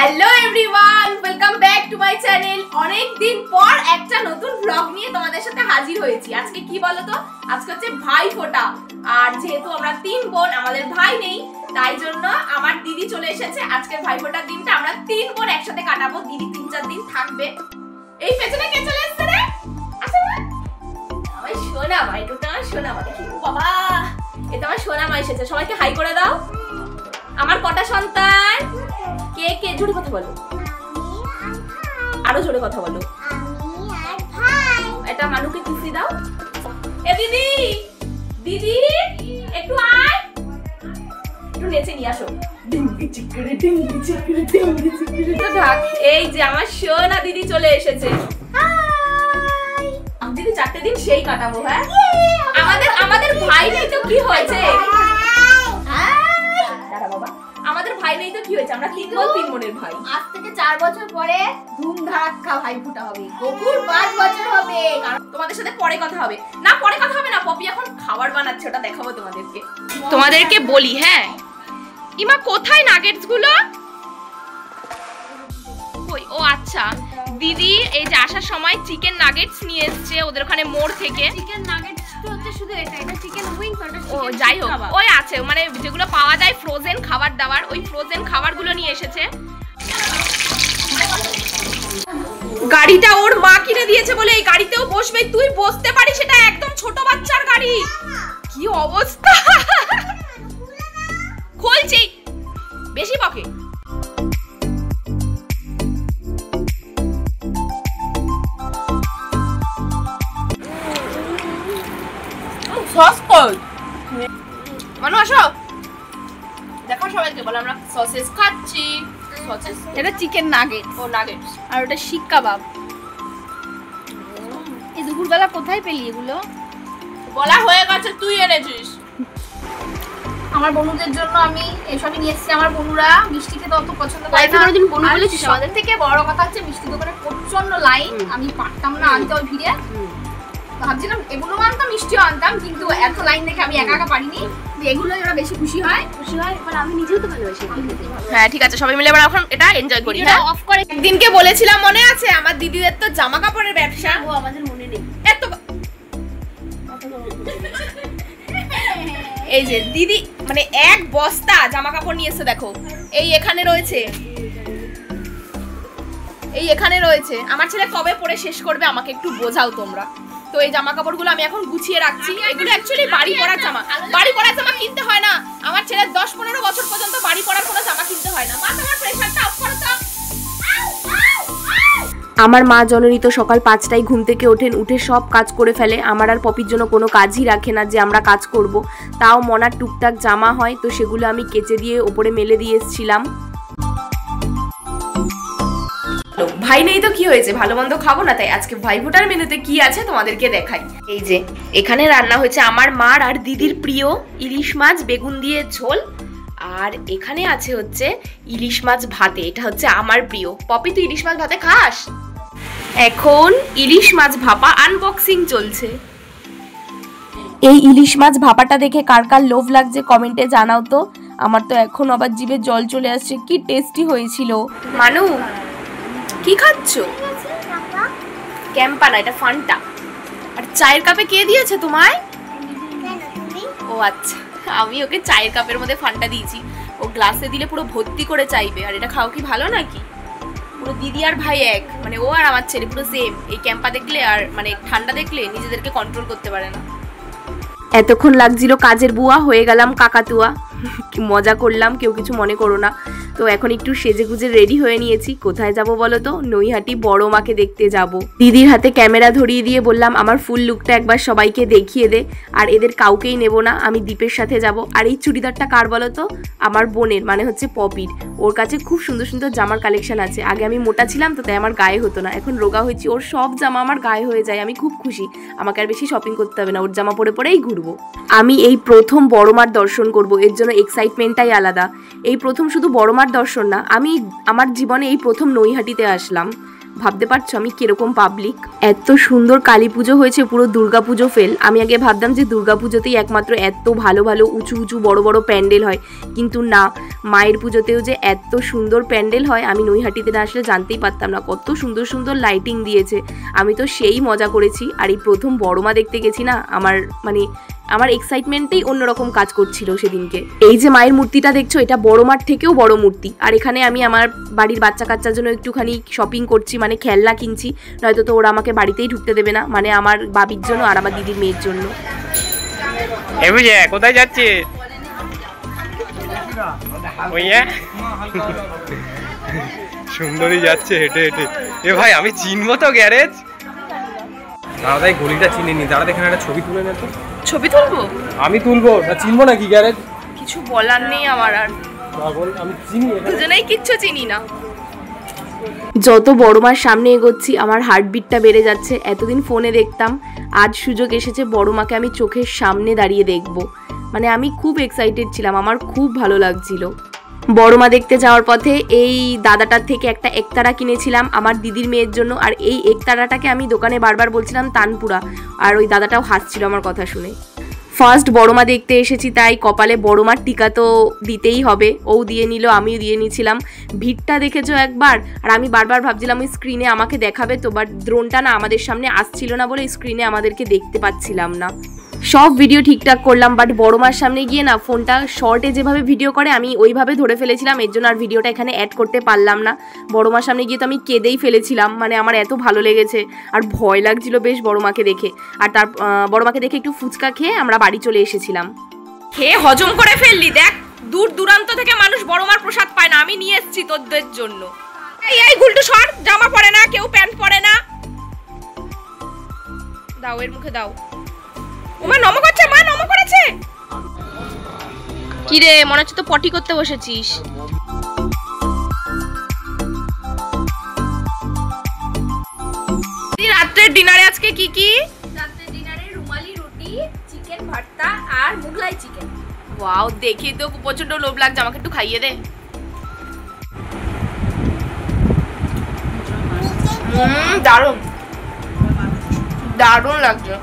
Hello everyone, welcome back to my channel. অনেক দিন পর একটা নতুন ব্লগ নিয়ে তোমাদের সাথে হাজির হয়েছি। আজকে কি বলো তো, আজকে হচ্ছে ভাইফোঁটা। আর যেহেতু আমরা তিন বোন, আমাদের ভাই নেই, তাই জন্য আমার দিদি চলে এসেছে। আজকের ভাইফোঁটার দিনটা আমরা তিন বোন একসাথে কাটাবো। দিদি 3-4 দিন থাকবে। এই পেছনে কে চলে এসেছে রে? আসো না, আমার সোনা মা, এটা তো আমার সোনা মা। দেখি বাবা, এটা আমার সোনা মা এসেছে। সবাইকে হাই করে দাও। আমার কটা সন্তান? কে কে জোরে কথা বলো, আরো জোরে কথা বলো। এটা মানুকে কিসি দাও। এ দিদি, দিদি একটু আয়, একটু নেচে নিয়ে আসো। ডিঙ্গি চিকরে ডিঙ্গি চিকরে ডিঙ্গি চিকরে। তো ঢাক। এই যে আমার সোনা দিদি চলে এসেছে। হাই। আমি দিদি 4টে দিন সেই কাটাবো। হ্যাঁ, আমাদের ভাই নেই তো কি হয়েছে? দাঁড়া বাবা, আমাদের ভাই নেই তো কি হয়েছে? আমরা তিন বোনের ভাই। আজ থেকে 4 বছর পরে ধুমধারাক্কা ভাইফোঁটা হবে। গোকুর 5 বছর হবে। তোমাদের সাথে পরে কথা হবে। না, পরে কথা হবে না। পপি এখন খাবার বানাচ্ছে, ওটা দেখাবো তোমাদেরকে বলি। হ্যাঁ, ইমা কোথায় নাগেটস গুলো? কই? ও আচ্ছা, দিদি এই যে আসার সময় চিকেন নাগেটস নিয়ে এসেছে ওদের ওখানে মোড় থেকে। চিকেন নাগেটস তো হচ্ছে শুধু এটা চিকেন উইংস। ও যাই হোক, ওই আছে মানে যেগুলো পাওয়া যায় ফ্রোজেন খাবার দাবার, ওই ফ্রোজেন খাবারগুলো নিয়ে এসেছে। গাড়িটা ওর মা কিনে দিয়েছে বলে এই গাড়িতেও বসবে। তুই বসতে পারিস? এটা একদম ছোট বাচ্চার গাড়ি। কি অবস্থা! খুলছি, বেশি বকে। সস কই? মানু আসো, দেখো সবাইকে বলো আমরা সসেস খাচ্ছি। সসেস, এটা চিকেন নাগেট। ও নাগেটস। আর ওটা শিক কাবাব। এই দুপুরবেলা কোথায় পেলি এগুলো? বলা হয়ে গেছে, তুই এনেছিস। আমার বন্ধুদের জন্য আমি এসবই নিয়ে এসেছি। আমার বন্ধুরা মিষ্টি খেতে অত পছন্দ করে না। কোনোদিন বন্ধু বলেছিস? আমাদের থেকে বড় কথা হচ্ছে মিষ্টি দোকানে প্রচন্ড লাইন। আমি পারতাম না আনতে ওই ভিড়ে। ভাবছিলাম এগুলো আনতাম, মিষ্টিও আনতাম, কিন্তু এত লাইন দেখে আমি একা একা পারিনি। এগুলো ওরা বেশি খুশি হয়। এবার আমি নিজেও তো ভালোবাসি। হ্যাঁ ঠিক আছে, সবাই মিলে এবার এখন এটা এনজয় করি। হ্যাঁ, অফ করে। একদিনকে বলেছিলাম মনে আছে, আমার দিদিদের তো জামা কাপড়ের ব্যবসা। ও আমাদের মনে নেই। এত এই যে দিদি মানে এক বস্তা জামা কাপড় নিয়ে এসে দেখো। এই এখানে রয়েছে, এই এখানে রয়েছে। আমার ছেলে কবে পরে শেষ করবে আমাকে একটু বোঝাও তোমরা। তো এই জামা কাপড়গুলো আমি এখন গুছিয়ে রাখছি। এগুলো অ্যাকচুয়ালি বাড়ি পরার জামা। বাড়ি পরার জামা কিনতে হয় না। আমার ছেলের 10-15 বছর পর্যন্ত বাড়ি পরার কোনো জামা কিনতে হয় না। মা, তোমার প্রেসারটা অফ করো তো। আমার মা জননী তো সকাল 5টায় ঘুম থেকে ওঠেন, উঠে সব কাজ করে ফেলে। আমার আর পপির জন্য কোনো কাজই রাখে না যে আমরা কাজ করব। তাও মনার টুকটাক জামা হয়, তো সেগুলো আমি কেচে দিয়ে ওপরে মেলে দিয়ে এসেছিলাম। ভাই নেই তো কি হয়েছে, ভালো মন্দ খাবো না, তাই আজকে ভাইফোঁটার মেনুতে কি আছে তোমাদেরকে দেখাই। এই যে এখানে রান্না হয়েছে আমার মার আর দিদির প্রিয় ইলিশ মাছ বেগুন দিয়ে ঝোল। আর এখানে আছে হচ্ছে ইলিশ মাছ ভাতে। এটা হচ্ছে আমার প্রিয়। পপি, তুই ইলিশ মাছ ভাতে খাস? এখন ইলিশ মাছ ভাপা আনবক্সিং চলছে। এই ইলিশ মাছ ভাপাটা দেখে কার কার লোভ লাগছে কমেন্টে জানাও তো। আমার তো এখন আবার জিভে জল চলে আসছে। কি টেস্টি হয়েছিল। মানু, কি খাচ্ছ? ক্যাম্পা না, এটা ফান্টা। আর চায়ের কাপে কে দিয়েছে তোমায়? ও আচ্ছা, আমি ওকে চায়ের কাপের মধ্যে ফান্টা দিয়েছি। ও গ্লাসে দিলে পুরো ভর্তি করে চাইবে। আর এটা খাও, কি ভালো নাকি? পুরো দিদি আর ভাই এক, মানে ও আর আমার ছেলে পুরো সেম। এই ক্যাম্পা দেখলে আর মানে ঠান্ডা দেখলে নিজেদেরকে কন্ট্রোল করতে পারে না। এতক্ষণ লাগছিল কাজের বুয়া, হয়ে গেলাম কাকাতুয়া। কি মজা করলাম, কেউ কিছু মনে করো না। তো এখন একটু সেজে গুজে রেডি হয়ে নিয়েছি। কোথায় যাব বলো তো? নৈহাটি বড় মাকে দেখতে যাব। দিদির হাতে ক্যামেরা ধরিয়ে দিয়ে বললাম আমার ফুল লুকটা একবার সবাইকে দেখিয়ে দে। আর এদের কাউকেই নেব না, আমি দীপের সাথে যাব। আর এই চুড়িদারটা কার বলো তো? আমার বোনের, মানে হচ্ছে পপির। ওর কাছে খুব সুন্দর সুন্দর জামার কালেকশন আছে। আগে আমি মোটা ছিলাম তো, তাই আমার গায়ে হতো না। এখন রোগা হয়েছি, ওর সব জামা আমার গায়ে হয়ে যায়। আমি খুব খুশি, আমাকে আর বেশি শপিং করতে হবে না, ওর জামা পরে পরেই ঘুরবো। আমি এই প্রথম বড় মার দর্শন করব, এর জন্য এক্সাইটমেন্টটাই আলাদা। এই প্রথম শুধু বড় মার দর্শন না, আমি আমার জীবনে এই প্রথম নৈহাটিতে আসলাম। ভাবতে পারছো আমি কিরকম পাবলিক। এত সুন্দর কালী পুজো হয়েছে, পুরো দুর্গাপুজো ফেল। আমি আগে ভাবতাম যে দুর্গাপুজোতেই একমাত্র এত ভালো ভালো উঁচু উঁচু বড় বড় প্যান্ডেল হয়, কিন্তু না, মায়ের পুজোতেও যে এত সুন্দর প্যান্ডেল হয় আমি নৈহাটিতে না আসলে জানতেই পারতাম না। কত সুন্দর সুন্দর লাইটিং দিয়েছে, আমি তো সেই মজা করেছি। আর এই প্রথম বড় মা দেখতে গেছি না, আমার এক্সাইটমেন্টেই অন্যরকম কাজ করছিল সেদিনকে। এই যে মায়ের মূর্তিটা দেখছো, এটা বড় মার থেকেও বড় মূর্তি। আর এখানে আমি আমার বাড়ির বাচ্চা কাচ্চার জন্য একটুখানি শপিং করছি, মানে খেলনা কিনছি, নয়তো তো ওরা আমাকে বাড়িতেই ঢুকতে দেবে না, মানে আমার বাবির জন্য আর আমার দিদির মেয়ের জন্য। কোথায় যাচ্ছে? সুন্দরী যাচ্ছে হেঁটে হেঁটে। এ ভাই আমি চিনবো তো গ্যারেজ? দাদা এই গলিটা চিনিনি, দাঁড়া এখানে একটা ছবি তুলে নে তো। ছবি তুলবো? আমি তুলবো না, চিনবো নাকি গ্যারেজ? কিছু বলার নেই আমার আর, আমি চিনি, দুজনেই কিচ্ছু চিনি না। যত বড় মার সামনে এগোচ্ছি আমার হার্টবিটটা বেড়ে যাচ্ছে। এতদিন ফোনে দেখতাম, আজ সুযোগ এসেছে বড় মাকে আমি চোখের সামনে দাঁড়িয়ে দেখব। মানে আমি খুব এক্সাইটেড ছিলাম, আমার খুব ভালো লাগছিল। বড় মা দেখতে যাওয়ার পথে এই দাদাটার থেকে একটা একতারা কিনেছিলাম আমার দিদির মেয়ের জন্য। আর এই একতারাটাকে আমি দোকানে বারবার বলছিলাম তানপুরা, আর ওই দাদাটাও হাসছিল আমার কথা শুনে। ফার্স্ট বড় মা দেখতে এসেছি, তাই কপালে বড় মার টিকা তো দিতেই হবে। ও দিয়ে নিল, আমিও দিয়ে নিয়েছিলাম। ভিড়টা দেখেছো একবার? আর আমি বারবার ভাবছিলাম ওই স্ক্রিনে আমাকে দেখাবে তো, বাট ড্রোনটা না আমাদের সামনে আসছিল না বলে স্ক্রিনে আমাদেরকে দেখতে পাচ্ছিলাম না। সব ভিডিও ঠিকঠাক করলাম, বাট বড় মার সামনে গিয়ে না ফোনটা শর্টে যেভাবে ভিডিও করে আমি ওইভাবে ধরে ফেলেছিলাম, এর জন্য আর ভিডিওটা এখানে অ্যাড করতে পারলাম না। বড় মার সামনে গিয়ে তো আমি কেঁদেই ফেলেছিলাম, মানে আমার এত ভালো লেগেছে। আর ভয় লাগছিল বেশ বড় মাকে দেখে। আর তার বড় মাকে দেখে একটু ফুচকা খেয়ে আমরা বাড়ি চলে এসেছিলাম। খেয়ে হজম করে ফেললি, দেখ দূর দূরান্ত থেকে মানুষ বড় মার প্রসাদ পায় না, আমি নিয়ে এসেছি তোদের জন্য। এই গুলটু সর, জামা পরে না কেউ, প্যান্ট পরে না, দাও এর মুখে দাও। ওমা নম করছে, মা নম করেছে। কি রে, মনে হচ্ছে তো পটি করতে বসেছিস। রাত্রের ডিনারে আজকে কি কি? রাতের ডিনারে রুমালি রুটি, চিকেন ভর্তা আর মুগলাই চিকেন। ওয়াও, দেখি তো প্রচন্ড লোভ লাগছে, আমাকে একটু খাইয়ে দে। দারুণ দারুণ লাগছে।